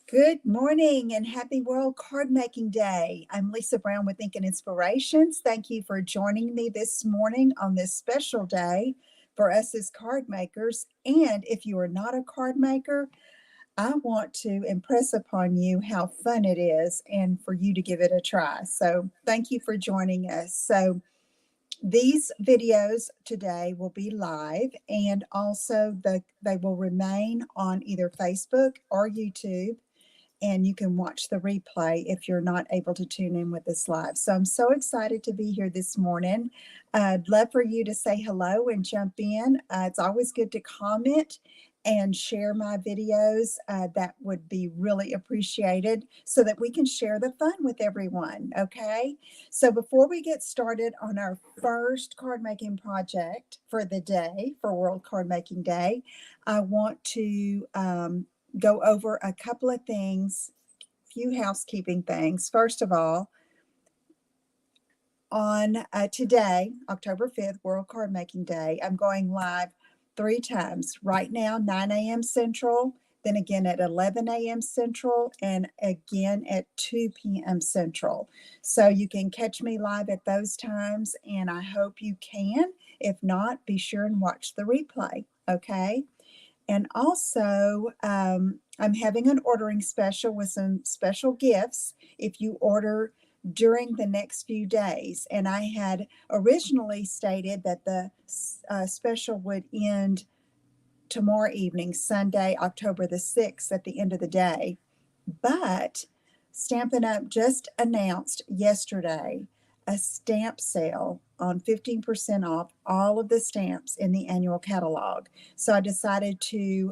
Good morning and happy World Card Making Day. I'm Lisa Brown with Ink and Inspirations. Thank you for joining me this morning on this special day for us as card makers. And if you are not a card maker, I want to impress upon you how fun it is and for you to give it a try. So thank you for joining us. So these videos today will be live and also they will remain on either Facebook or YouTube, and you can watch the replay if you're not able to tune in with us live. So I'm so excited to be here this morning. I'd love for you to say hello and jump in. It's always good to comment and share my videos. That would be really appreciated so that we can share the fun with everyone, okay? So before we get started on our first card making project for the day, for World Card Making Day, I want to go over a couple of things, few housekeeping things. First of all, on today, October 5th, World Card Making Day, I'm going live 3 times. Right now, 9 a.m. Central, then again at 11 a.m. Central, and again at 2 p.m. Central. So you can catch me live at those times, and I hope you can. If not, be sure and watch the replay, okay? And also, I'm having an ordering special with some special gifts if you order during the next few days. And I had originally stated that the special would end tomorrow evening, Sunday, October the 6th, at the end of the day. But Stampin' Up! Just announced yesterday a stamp sale on 15% off all of the stamps in the annual catalog. So I decided to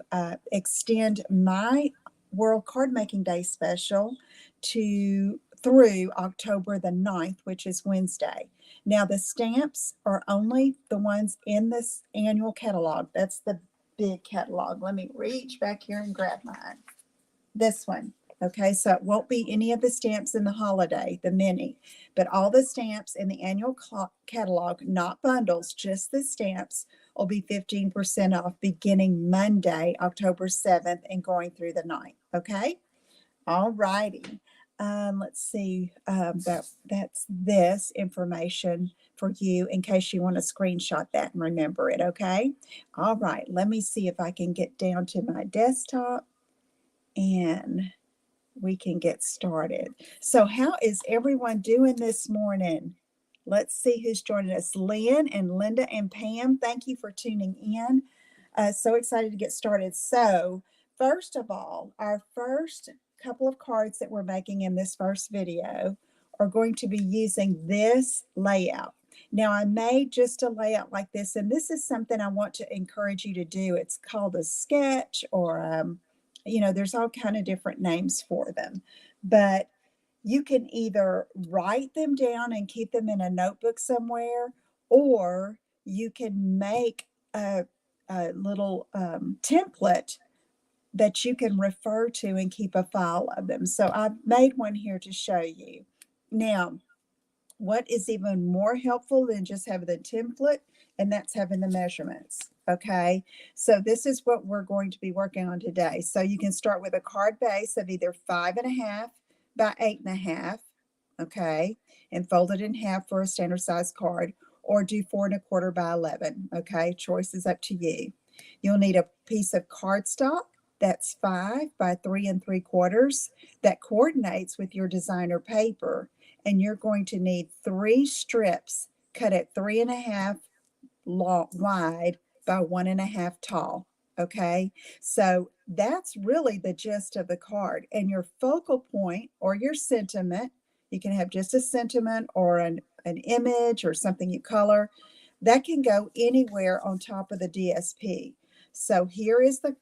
extend my World Card Making Day special through October the 9th, which is Wednesday. Now, the stamps are only the ones in this annual catalog. That's the big catalog. Let me reach back here and grab mine. This one. Okay, so it won't be any of the stamps in the holiday, the mini, but all the stamps in the annual catalog, not bundles, just the stamps, will be 15% off beginning Monday, October 7th, and going through the 9th. Okay, all righty. Let's see, that's this information for you in case you want to screenshot that and remember it. Okay, all right, let me see if I can get down to my desktop and we can get started. So how is everyone doing this morning? Let's see who's joining us. Lynn and Linda and Pam, thank you for tuning in. So excited to get started. So first of all, our first couple of cards that we're making in this first video are going to be using this layout. Now, I made just a layout like this, and this is something I want to encourage you to do. It's called a sketch, or there's all kind of different names for them, but you can either write them down and keep them in a notebook somewhere, or you can make a little template that you can refer to and keep a file of them. So I've made one here to show you. Now, what is even more helpful than just having the template, and that's having the measurements. Okay, so this is what we're going to be working on today. So you can start with a card base of either 5.5 by 8.5, okay, and fold it in half for a standard size card, or do 4.25 by 11. Okay, choice is up to you. You'll need a piece of cardstock that's 5 by 3 3/4 that coordinates with your designer paper, and you're going to need 3 strips cut at 3.5 wide by 1.5 tall. Okay, so that's really the gist of the card. And your focal point or your sentiment, you can have just a sentiment or an image or something you color, that can go anywhere on top of the DSP. So here is the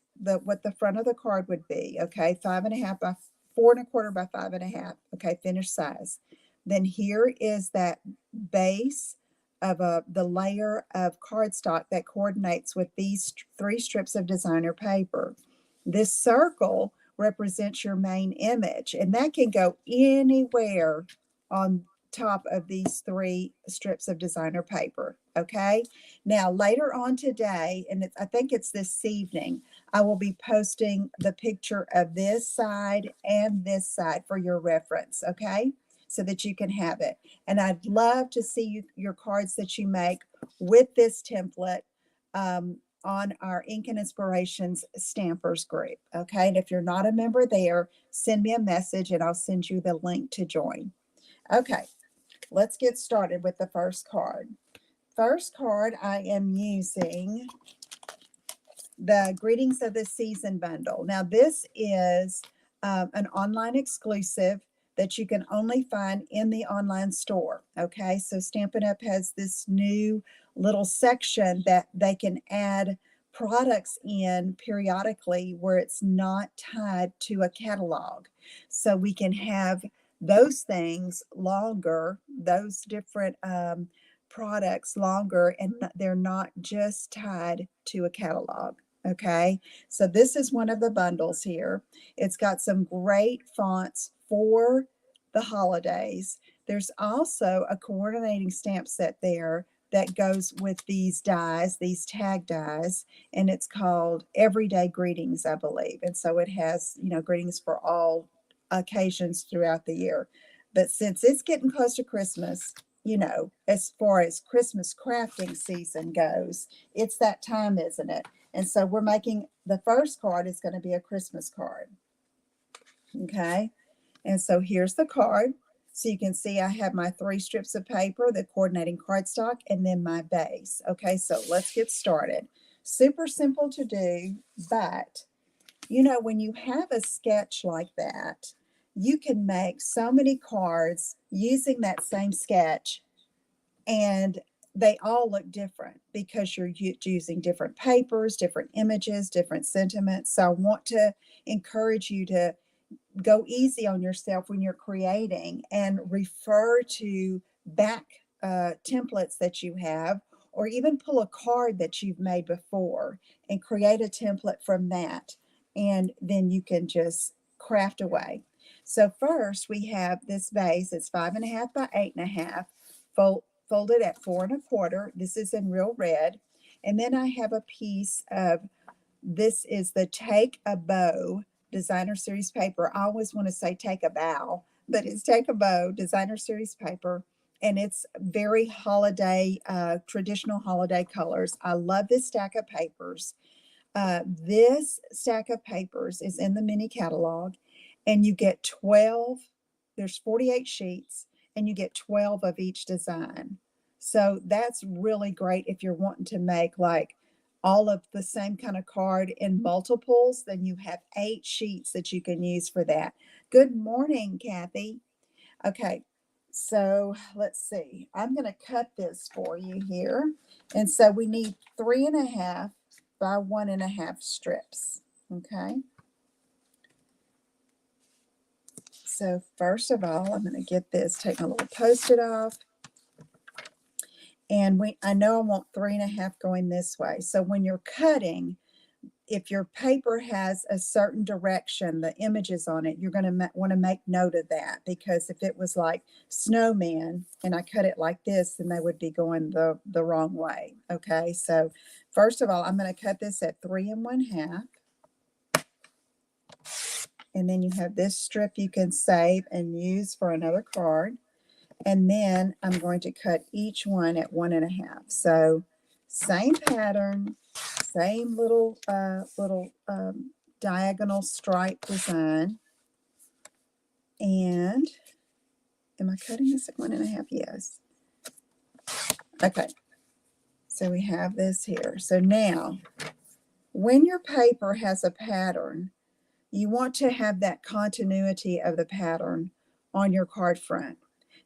what the front of the card would be. Okay, 5.5 by 4.25 by 5.5. Okay, finished size. Then here is that base of the layer of cardstock that coordinates with these 3 strips of designer paper. This circle represents your main image, and that can go anywhere on top of these 3 strips of designer paper. Okay, now later on today, and I think it's this evening, I will be posting the picture of this side and this side for your reference, okay? So that you can have it. And I'd love to see your cards that you make with this template on our Ink and Inspirations Stampers group, okay? And if you're not a member there, send me a message and I'll send you the link to join. Okay, let's get started with the first card. First card, I am using the Greetings of the Season bundle. Now, this is an online exclusive that you can only find in the online store. Okay, so Stampin' Up! Has this new little section that they can add products in periodically where it's not tied to a catalog. So we can have those things longer, those different products longer, and they're not just tied to a catalog. Okay, so this is one of the bundles here. It's got some great fonts for the holidays. There's also a coordinating stamp set there that goes with these dies, these tag dies, and it's called Everyday Greetings, I believe. And so it has, greetings for all occasions throughout the year. But since it's getting close to Christmas, as far as Christmas crafting season goes, it's that time, isn't it? And so we're making, the first card is going to be a Christmas card. Okay. And so here's the card. So you can see I have my 3 strips of paper, the coordinating cardstock, and then my base. Okay, so let's get started. Super simple to do, but when you have a sketch like that, you can make so many cards using that same sketch, and they all look different because you're using different papers, different images, different sentiments. So I want to encourage you to go easy on yourself when you're creating and refer to back templates that you have, or even pull a card that you've made before and create a template from that. And then you can just craft away. So first we have this base. It's 5.5 by 8.5, folded at 4 1/4. This is in real red. And then I have a piece of, this is the Take a Bow Designer Series paper. I always want to say Take a Bow, but it's Take a Bow Designer Series paper. And it's very holiday, traditional holiday colors. I love this stack of papers. This stack of papers is in the mini catalog, and you get 12, there's 48 sheets, and you get 12 of each design. So that's really great if you're wanting to make like all of the same kind of card in multiples. Then you have 8 sheets that you can use for that. Good morning, Kathy. Okay, so let's see. I'm going to cut this for you here. And so we need 3.5 by 1.5 strips. Okay. So first of all, I'm going to get this, take my little Post-it off. And I know I want 3.5 going this way. So when you're cutting, if your paper has a certain direction, the images on it, you're going to want to make note of that, because if it was like snowman and I cut it like this, then they would be going the wrong way. Okay, so first of all, I'm going to cut this at 3 1/2. And then you have this strip you can save and use for another card. And then I'm going to cut each one at 1.5. So same pattern, same little diagonal stripe design. And am I cutting this at 1.5? Yes. Okay. So we have this here. So now, when your paper has a pattern, you want to have that continuity of the pattern on your card front.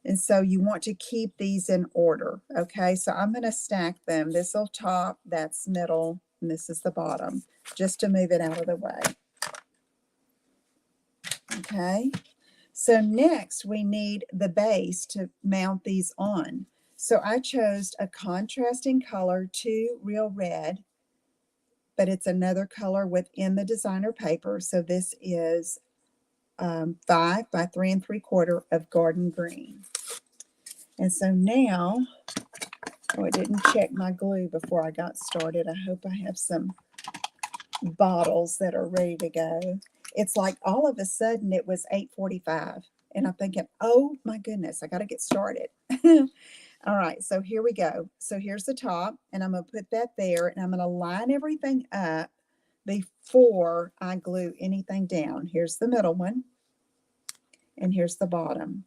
And so you want to keep these in order. Okay, so I'm going to stack them. This will top, that's middle, and this is the bottom, just to move it out of the way. Okay, so next we need the base to mount these on. So I chose a contrasting color, 2 real red, but it's another color within the designer paper. So this is 5 by 3 3/4 of garden green. And so now, I didn't check my glue before I got started. I hope I have some bottles that are ready to go. It's like all of a sudden it was 8:45, and I'm thinking, oh my goodness, I got to get started. All right, so here we go. So here's the top, and I'm going to put that there, and I'm going to line everything up before I glue anything down. Here's the middle one, and here's the bottom.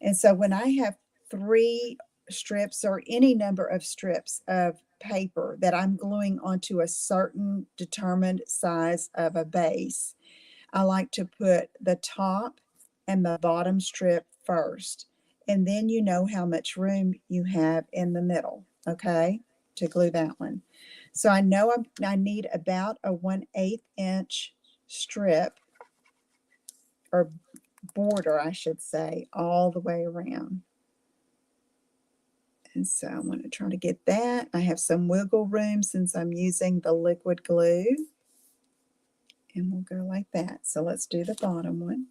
And so when I have 3 strips or any number of strips of paper that I'm gluing onto a certain determined size of a base, I like to put the top and the bottom strip first. And then you know how much room you have in the middle, okay, to glue that one. So I know I need about a 1/8 inch strip, or border, I should say, all the way around. And so I'm going to try to get that. I have some wiggle room since I'm using the liquid glue. And we'll go like that. So let's do the bottom one.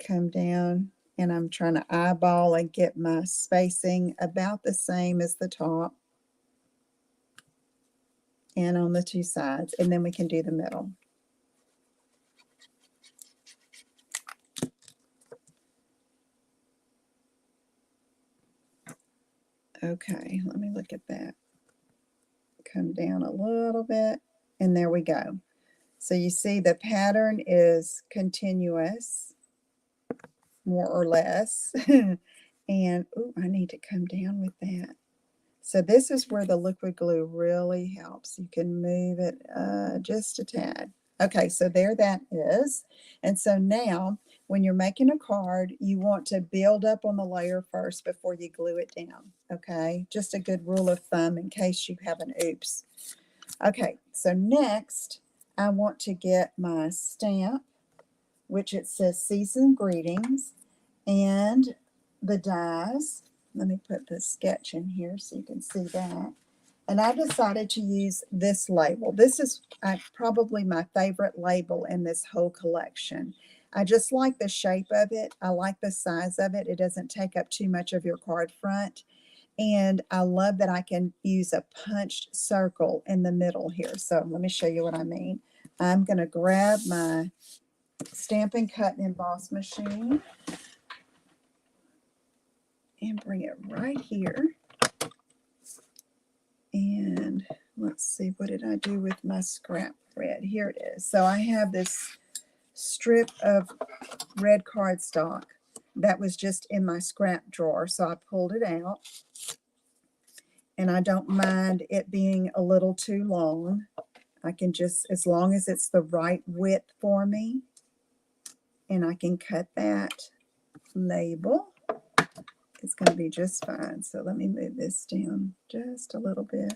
Come down, and I'm trying to eyeball and get my spacing about the same as the top and on the 2 sides, and then we can do the middle. Okay, let me look at that. Come down a little bit, and there we go. So you see the pattern is continuous, more or less. And ooh, I need to come down with that. So this is where the liquid glue really helps. You can move it just a tad. Okay, so there that is. And so now, when you're making a card, you want to build up on the layer first before you glue it down. Okay, just a good rule of thumb in case you have an oops. Okay, so next, I want to get my stamp, which it says Seasoned Greetings, and the dies. Let me put the sketch in here so you can see that. And I decided to use this label. This is probably my favorite label in this whole collection. I just like the shape of it. I like the size of it. It doesn't take up too much of your card front. And I love that I can use a punched circle in the middle here. So let me show you what I mean. I'm going to grab my Stampin' Cut and Emboss machine and bring it right here. And let's see, what did I do with my scrap thread? Here it is. So I have this strip of red cardstock that was just in my scrap drawer. So I pulled it out, and I don't mind it being a little too long. I can just, as long as it's the right width for me, and I can cut that label, it's going to be just fine. So let me move this down just a little bit.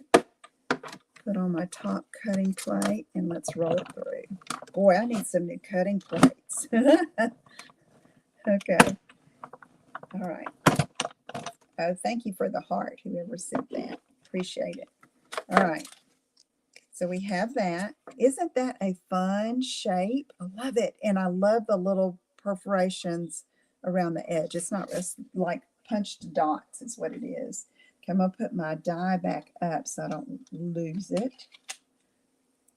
Put on my top cutting plate, and let's roll it through. Boy, I need some new cutting plates. Okay. All right. Oh, thank you for the heart, whoever sent that. Appreciate it. All right. So we have that. Isn't that a fun shape? I love it. And I love the little perforations around the edge. It's not just like punched dots is what it is. Okay, I'm going to put my die back up so I don't lose it.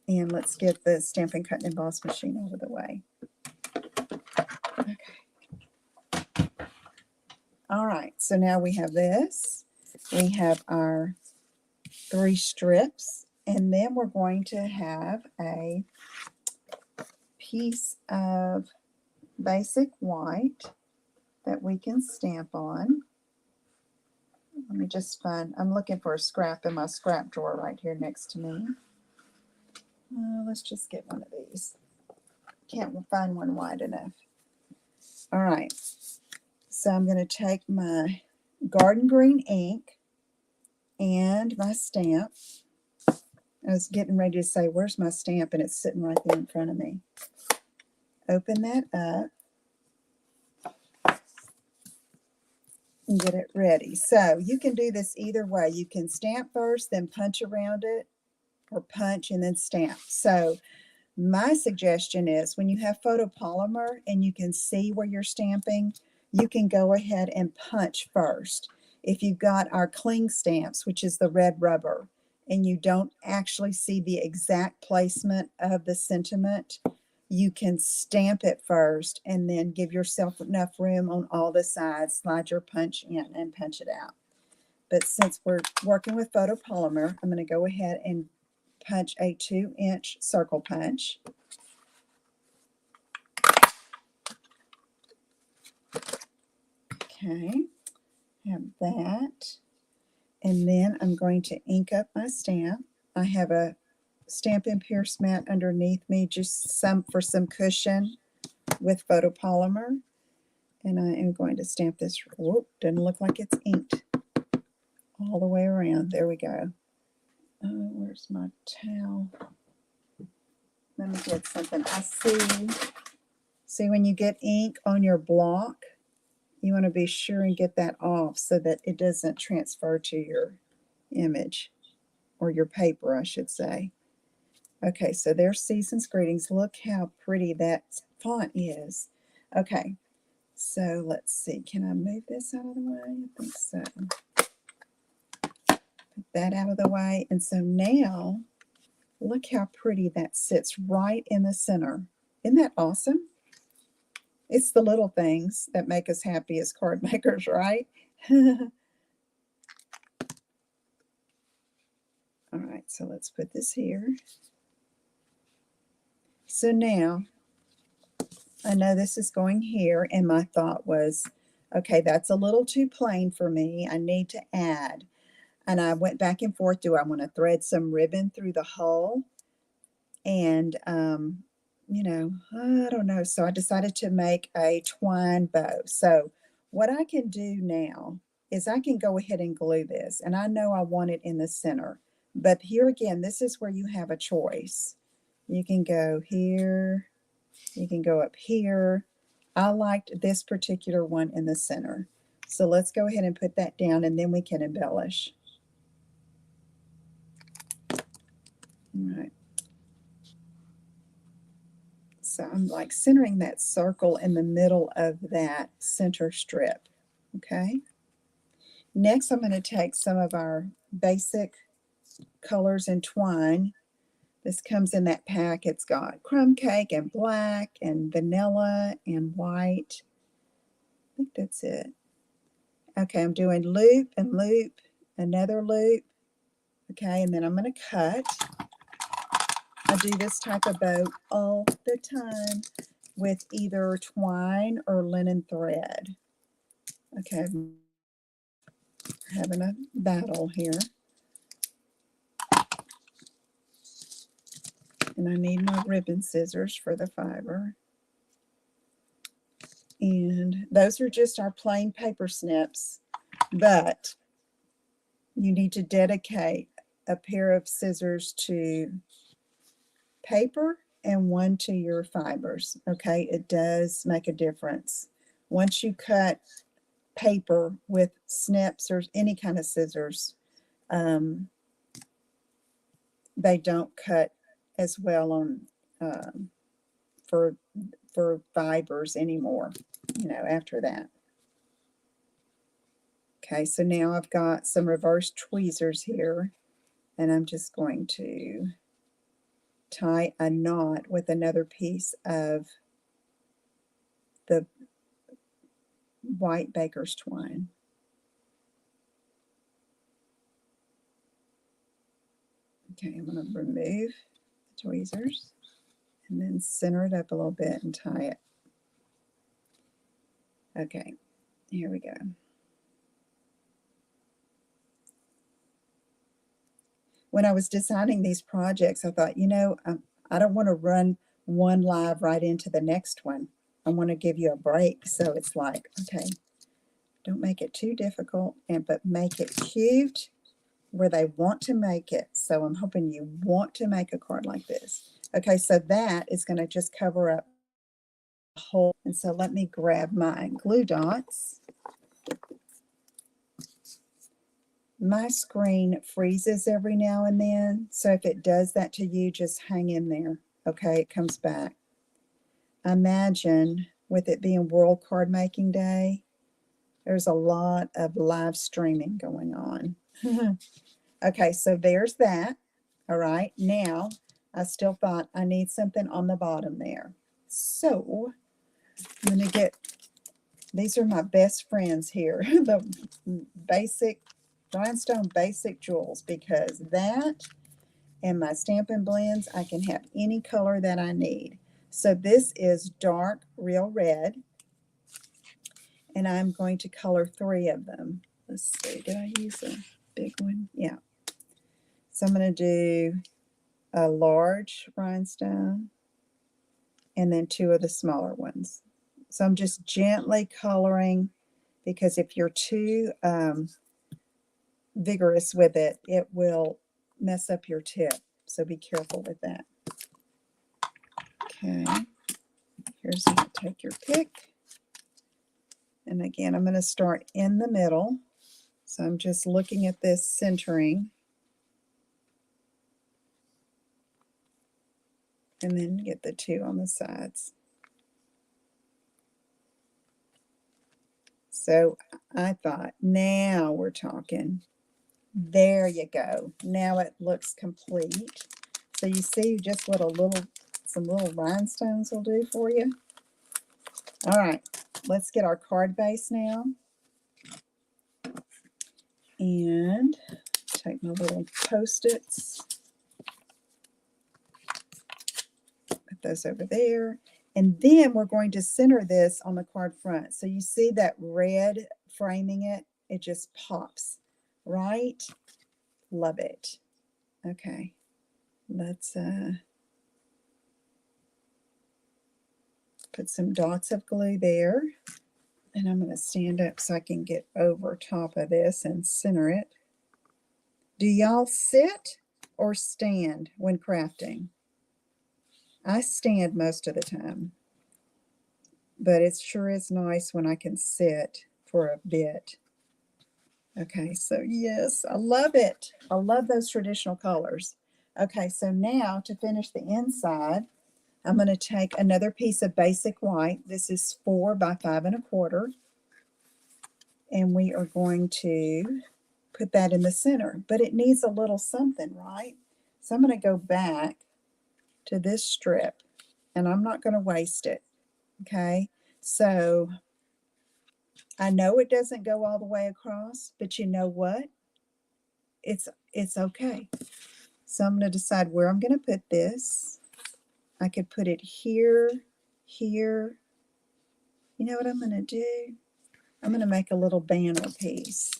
And let's get the Stampin' Cut and Emboss machine out of the way. Okay. All right, so now we have this. We have our 3 strips, and then we're going to have a piece of basic white that we can stamp on. Let me just find, I'm looking for a scrap in my scrap drawer right here next to me. Let's just get one of these. Can't find one wide enough. All right. So I'm going to take my garden green ink and my stamp. I was getting ready to say, where's my stamp? And it's sitting right there in front of me. Open that up and get it ready. So you can do this either way. You can stamp first, then punch around it, or punch and then stamp. So my suggestion is when you have photopolymer and you can see where you're stamping, you can go ahead and punch first. If you've got our cling stamps, which is the red rubber, and you don't actually see the exact placement of the sentiment, you can stamp it first and then give yourself enough room on all the sides, slide your punch in and punch it out. But since we're working with photopolymer, I'm going to go ahead and punch a 2-inch circle punch. Okay, have that. And then I'm going to ink up my stamp. I have a Stampin' Pierce mat underneath me, just for some cushion with photopolymer. And I am going to stamp this. Whoop, doesn't look like it's inked all the way around. There we go. Where's my towel? Let me get something. I see when you get ink on your block, you want to be sure and get that off so that it doesn't transfer to your image, or your paper, I should say. Okay, so there's Season's Greetings. Look how pretty that font is. Okay, so let's see. Can I move this out of the way? I think so. Put that out of the way. And so now, look how pretty that sits right in the center. Isn't that awesome? It's the little things that make us happy as card makers, right? All right, so let's put this here. So now, I know this is going here, and my thought was, okay, that's a little too plain for me. I need to add. And I went back and forth. Do I want to thread some ribbon through the hole? And, you know, I don't know. So I decided to make a twine bow. So what I can do now is I can go ahead and glue this. And I know I want it in the center. But here again, this is where you have a choice. You can go here. You can go up here. I liked this particular one in the center. So let's go ahead and put that down, and then we can embellish. All right. So I'm like centering that circle in the middle of that center strip. Okay. Next, I'm going to take some of our basic colors and twine. This comes in that pack. It's got crumb cake and black and vanilla and white. I think that's it. Okay, I'm doing loop and loop, another loop. Okay, and then I'm going to cut. I do this type of bow all the time with either twine or linen thread. Okay, I'm having a battle here. And I need my ribbon scissors for the fiber. And those are just our plain paper snips, but you need to dedicate a pair of scissors to paper and one to your fibers. Okay, it does make a difference. Once you cut paper with snips or any kind of scissors, they don't cut as well on for fibers anymore, you know, after that. Okay, so now I've got some reverse tweezers here, and I'm just going to tie a knot with another piece of the white baker's twine. Okay, I'm going to remove the tweezers and then center it up a little bit and tie it. Okay, here we go. When I was designing these projects, I thought, you know, I don't want to run one live right into the next one. I want to give you a break. So it's like, okay, don't make it too difficult, but make it cute where they want to make it. So I'm hoping you want to make a card like this. Okay, so that is going to just cover up the whole. And so let me grab my glue dots. My screen freezes every now and then, so if it does that to you, just hang in there. Okay, it comes back. Imagine with it being World Card Making Day, There's a lot of live streaming going on. Okay, so there's that. All right, now I still thought I need something on the bottom there. So I'm going to get, these are my best friends here, the basic, rhinestone basic jewels, because that and my Stampin' Blends, I can have any color that I need. So this is dark real red, and I'm going to color 3 of them. Let's see, did I use a big one? Yeah. So I'm going to do a large rhinestone and then 2 of the smaller ones. So I'm just gently coloring, because if you're too vigorous with it, it will mess up your tip. So be careful with that. Okay, here's how to take your pick. And again, I'm going to start in the middle. So I'm just looking at this centering. And then get the 2 on the sides. So I thought, now we're talking. There you go. Now it looks complete. So you see just what some little rhinestones will do for you. All right, let's get our card base now. And take my little Post-its. Put those over there. And then we're going to center this on the card front. So you see that red framing it? It just pops, right? Love it. Okay, let's put some dots of glue there. And I'm going to stand up so I can get over top of this and center it. Do y'all sit or stand when crafting? I stand most of the time, but it sure is nice when I can sit for a bit. Okay, so yes, I love it. I love those traditional colors. Okay, so now to finish the inside, I'm going to take another piece of basic white. This is 4 by 5 1/4. And we are going to put that in the center. But it needs a little something, right? So I'm going to go back to this strip, and I'm not going to waste it. Okay, so I know it doesn't go all the way across, but you know what? It's okay. So I'm going to decide where I'm going to put this. I could put it here, here. You know what I'm going to do? I'm going to make a little banner piece.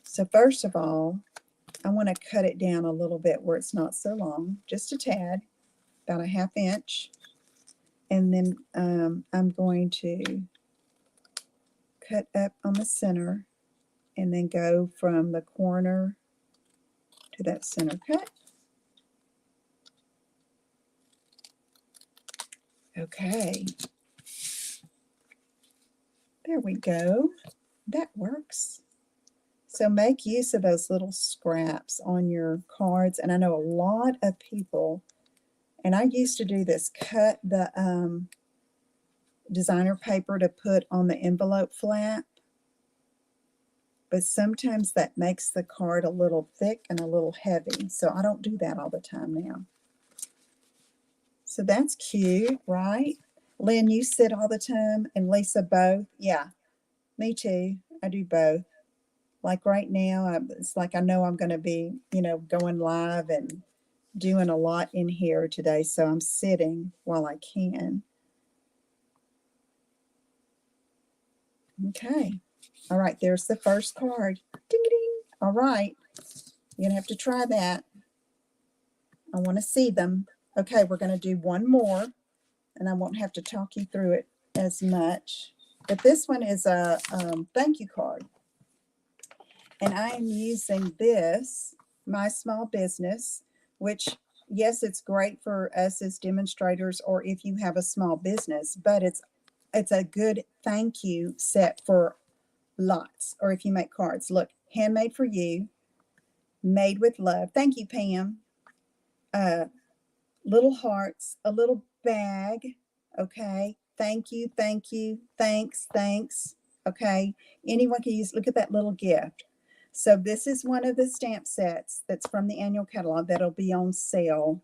So first of all, I want to cut it down a little bit where it's not so long, just a tad, about a 1/2 inch. And then I'm going to cut up on the center and then go from the corner to that center cut. Okay, there we go. That works. So make use of those little scraps on your cards. And I know a lot of people, and I used to do this, cut the designer paper to put on the envelope flap. But sometimes that makes the card a little thick and a little heavy. So I don't do that all the time now. So that's cute, right? Lynn, you sit all the time, and Lisa both? Yeah, me too. I do both. Like right now, it's like I know I'm going to be, going live and doing a lot in here today. So I'm sitting while I can. Okay. All right, there's the first card. Ding, ding. All right. You're going to have to try that. I want to see them. Okay, we're going to do one more, and I won't have to talk you through it as much. But this one is a thank you card. And I am using this, My Small Business, which, yes, it's great for us as demonstrators or if you have a small business, but it's a good thank you set for lots, or if you make cards. Look, handmade for you, made with love. Thank you, Pam. Little hearts, a little bag. Okay. Thank you, thanks, thanks. Okay, anyone can use, look at that little gift. So this is one of the stamp sets that's from the annual catalog that'll be on sale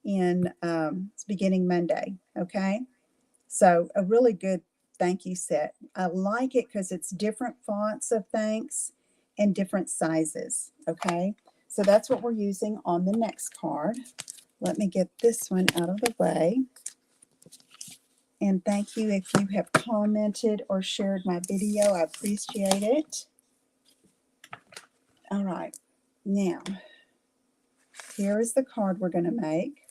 in beginning Monday. Okay, so a really good thank you set. I like it because it's different fonts of thanks and different sizes. Okay, so that's what we're using on the next card. Let me get this one out of the way. And thank you if you have commented or shared my video. I appreciate it. All right, now here is the card we're going to make.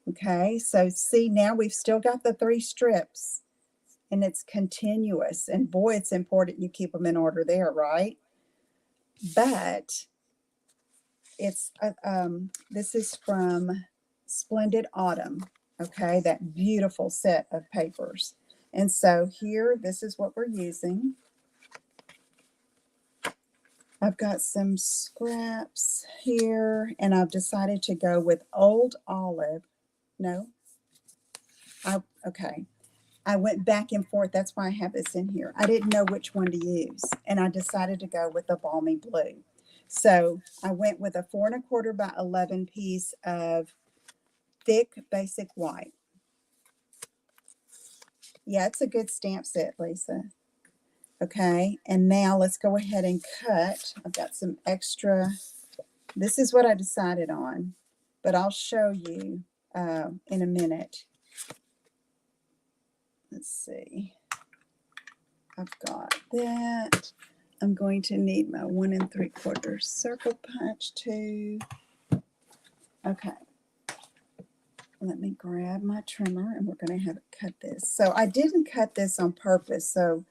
Okay, so see, now we've still got the 3 strips and it's continuous. And boy, it's important you keep them in order there, right? But it's this is from Splendid Autumn. Okay, that beautiful set of papers. And so here, this is what we're using. I've got some scraps here, and I've decided to go with Old Olive. No, okay. I went back and forth. That's why I have this in here. I didn't know which one to use, and I decided to go with the Balmy Blue. So I went with a 4 1/4 by 11 piece of thick basic white. Yeah, it's a good stamp set, Lisa. Okay, and now let's go ahead and cut. I've got some extra. This is what I decided on, but I'll show you in a minute. Let's see. I've got that. I'm going to need my 1 3/4 circle punch too. Okay. Let me grab my trimmer and we're going to have it cut this. So I didn't cut this on purpose so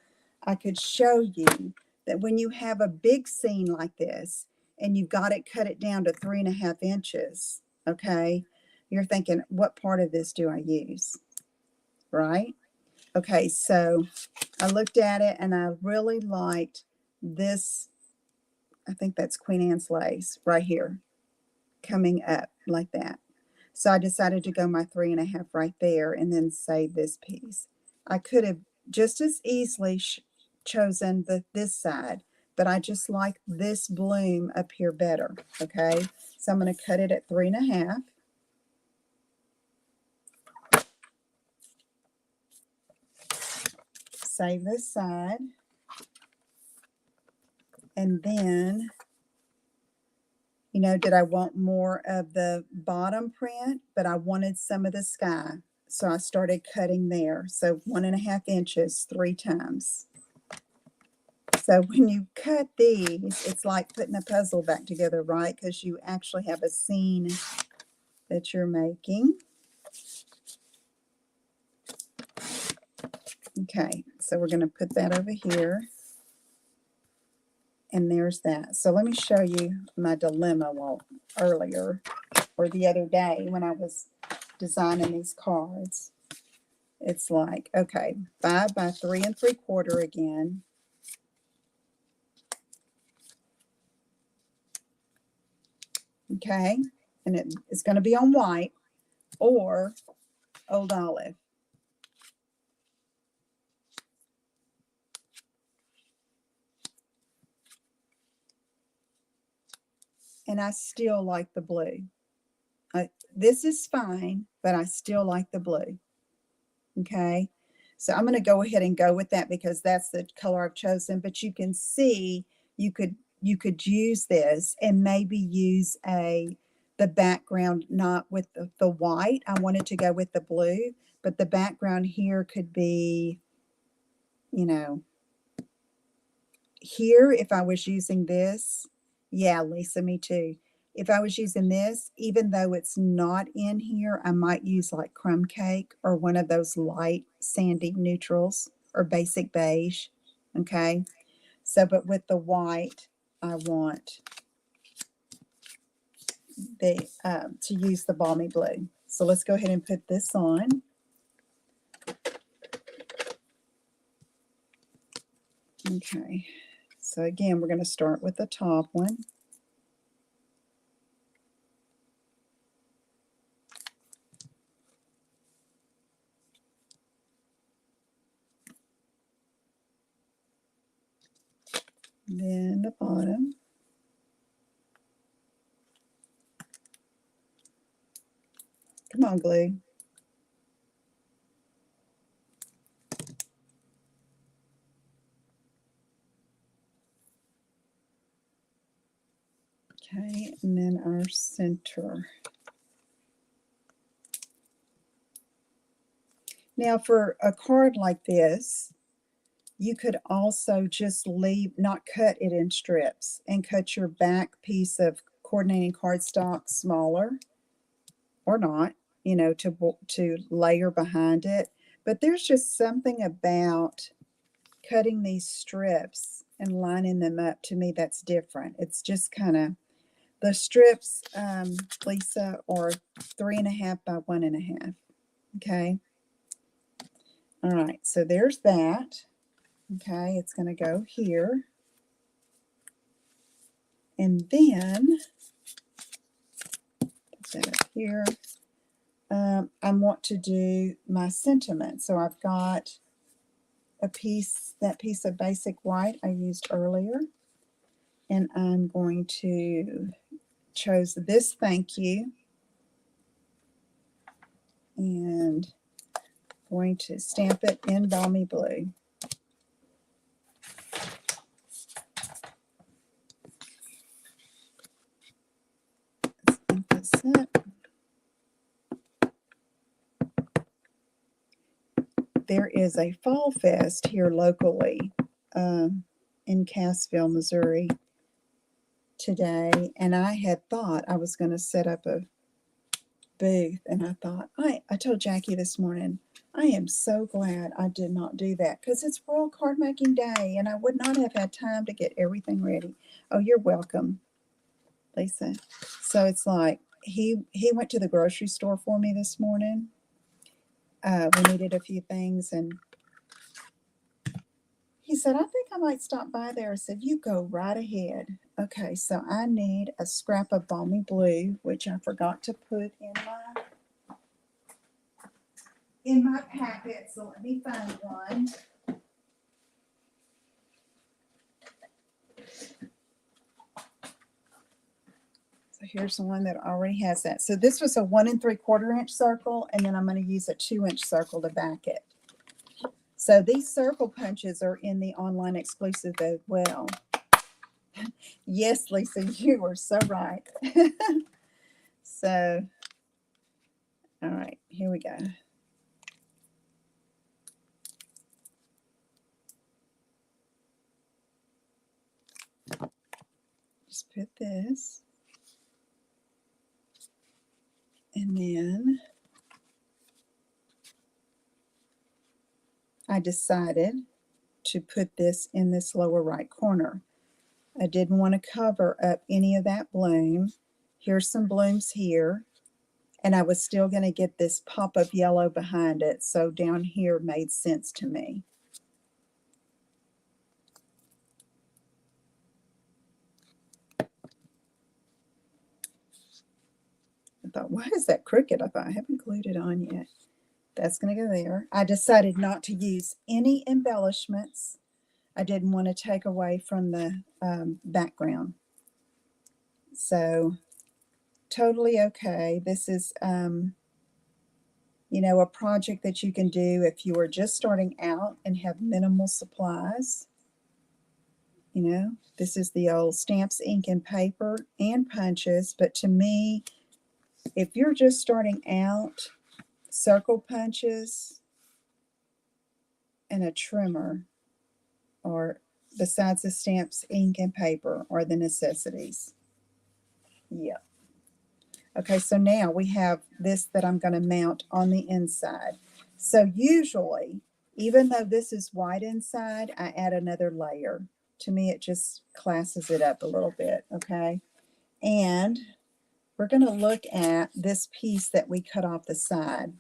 I could show you that when you have a big scene like this and you've got it cut it down to 3.5 inches, okay, you're thinking, what part of this do I use? Right? Okay, so I looked at it and I really liked this. I think that's Queen Anne's lace right here coming up like that. So I decided to go my 3.5 right there and then save this piece. I could have just as easily chosen this side, but I just like this bloom up here better. Okay, so I'm going to cut it at 3.5. Save this side. And then, you know, did I want more of the bottom print, but I wanted some of the sky. So I started cutting there. So 1.5 inches 3 times. So when you cut these, it's like putting a puzzle back together, right? Because you actually have a scene that you're making. Okay, so we're going to put that over here. And there's that. So let me show you my dilemma earlier or the other day when I was designing these cards. It's like, okay, 5 by 3 3/4 again. Okay, and it's going to be on white or Old Olive. And I still like the blue. This is fine, but I still like the blue. Okay, so I'm going to go ahead and go with that because that's the color I've chosen. But you can see you could use this and maybe use the background not with the white. I wanted to go with the blue, but the background here could be, you know, here if I was using this. Yeah, Lisa, me too. If I was using this, even though it's not in here, I might use like crumb cake or one of those light sandy neutrals or basic beige. Okay, so but with the white, I want to use the balmy blue. So let's go ahead and put this on. Okay, so again, we're going to start with the top one. Then the bottom. Come on, glue. Okay, and then our center. Now for a card like this, you could also just leave, not cut it in strips, and cut your back piece of coordinating cardstock smaller, or not, you know, to layer behind it. But there's just something about cutting these strips and lining them up, to me, that's different. It's just kind of, the strips, Lisa, are 3.5 by 1.5. Okay. All right. So there's that. Okay. It's going to go here. And then, put that up here. I want to do my sentiment. So I've got a piece, that piece of basic white I used earlier. And I'm going to chose this thank you. And going to stamp it in Balmy Blue. Stamp this up. There is a fall fest here locally in Cassville, Missouri today, and I had thought I was going to set up a booth, and I thought, I told Jackie this morning, I am so glad I did not do that, because it's World Card Making Day, and I would not have had time to get everything ready. Oh, you're welcome, Lisa. So it's like, he went to the grocery store for me this morning. We needed a few things, and he said, I think I might stop by there. I said, you go right ahead. Okay, so I need a scrap of Balmy Blue, which I forgot to put in my packet, so let me find one. So here's the one that already has that. So this was a 1 3/4 inch circle, and then I'm going to use a 2-inch circle to back it. So these circle punches are in the online exclusive as well. Yes, Lisa, you are so right. So, all right, here we go. Just put this. And then I decided to put this in this lower right corner. I didn't want to cover up any of that bloom. Here's some blooms here. And I was still going to get this pop of yellow behind it. So down here made sense to me. I thought, why is that crooked? I thought, I haven't glued it on yet. That's going to go there. I decided not to use any embellishments. I didn't want to take away from the background. So totally okay. This is, you know, a project that you can do if you are just starting out and have minimal supplies. You know, this is the old stamps, ink, and paper, and punches. But to me, if you're just starting out, circle punches and a trimmer, or besides the stamps, ink, and paper, are the necessities. Yeah. Okay, so now we have this that I'm going to mount on the inside. So usually, even though this is white inside, I add another layer. To me, it just classes it up a little bit, okay? And we're going to look at this piece that we cut off the side.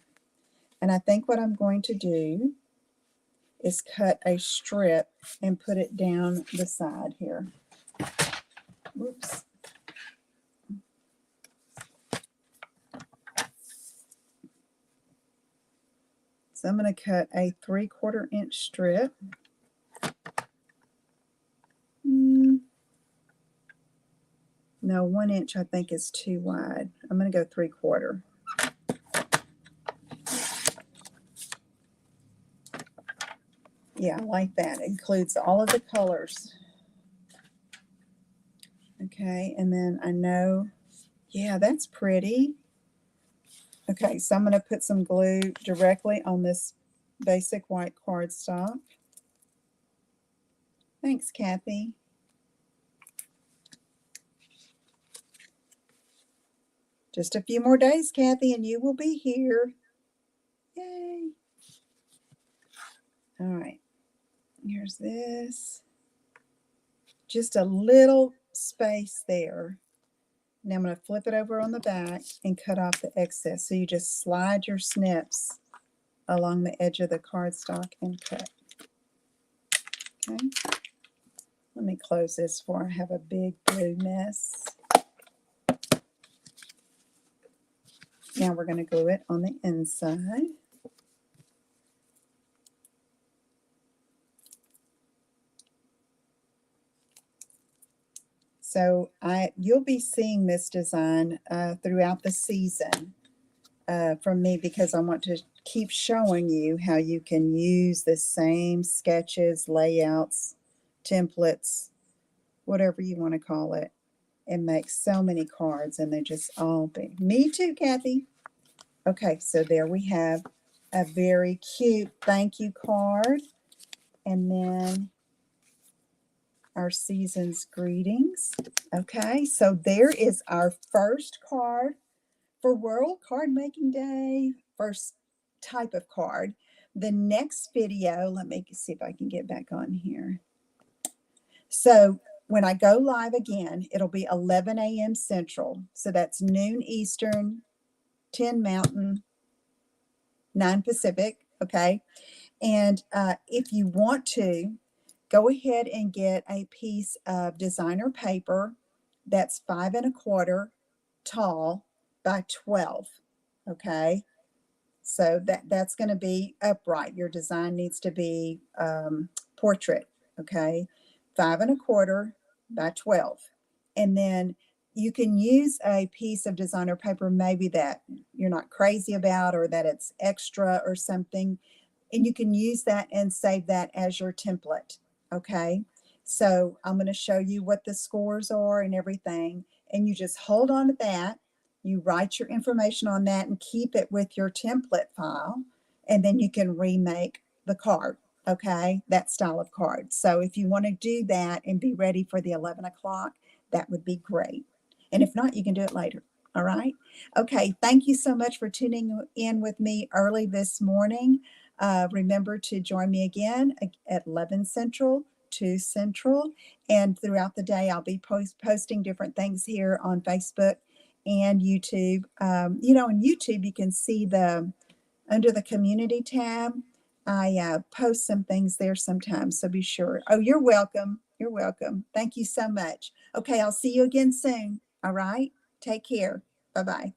And I think what I'm going to do is cut a strip and put it down the side here. Whoops. So I'm going to cut a 3/4 inch strip. No, 1 inch I think is too wide. I'm going to go 3/4. Yeah, I like that. It includes all of the colors. Okay, and then I know, yeah, that's pretty. Okay, so I'm going to put some glue directly on this basic white cardstock. Thanks, Kathy. Just a few more days, Kathy, and you will be here. Yay. All right, here's this. Just a little space there. Now I'm going to flip it over on the back and cut off the excess. So you just slide your snips along the edge of the cardstock and cut. Okay. Let me close this before I have a big blue mess. Now we're going to glue it on the inside. So you'll be seeing this design throughout the season from me, because I want to keep showing you how you can use the same sketches, layouts, templates, whatever you want to call it, and make so many cards, and they just all be. Me too, Kathy. Okay, so there we have a very cute thank you card, and then our season's greetings. Okay, so there is our first card for World Card Making Day, first type of card. The next video, let me see if I can get back on here. So when I go live again, it'll be 11 a.m. Central. So that's noon Eastern, 10 Mountain, 9 Pacific. Okay. And if you want to, go ahead and get a piece of designer paper that's 5 1/4 tall by 12. Okay. So that's going to be upright. Your design needs to be portrait. Okay. 5 1/4 by 12. And then you can use a piece of designer paper maybe that you're not crazy about, or that it's extra or something. And you can use that and save that as your template. Okay. So I'm going to show you what the scores are and everything. And you just hold on to that. You write your information on that and keep it with your template file. And then you can remake the card. Okay. That style of card. So if you want to do that and be ready for the 11 o'clock, that would be great. And if not, you can do it later. All right. Okay. Thank you so much for tuning in with me early this morning. Remember to join me again at 11 Central, 2 Central, and throughout the day I'll be posting different things here on Facebook and YouTube. You know, on YouTube you can see under the community tab, I post some things there sometimes, so be sure. Oh, you're welcome. You're welcome. Thank you so much. Okay, I'll see you again soon. All right. Take care. Bye-bye.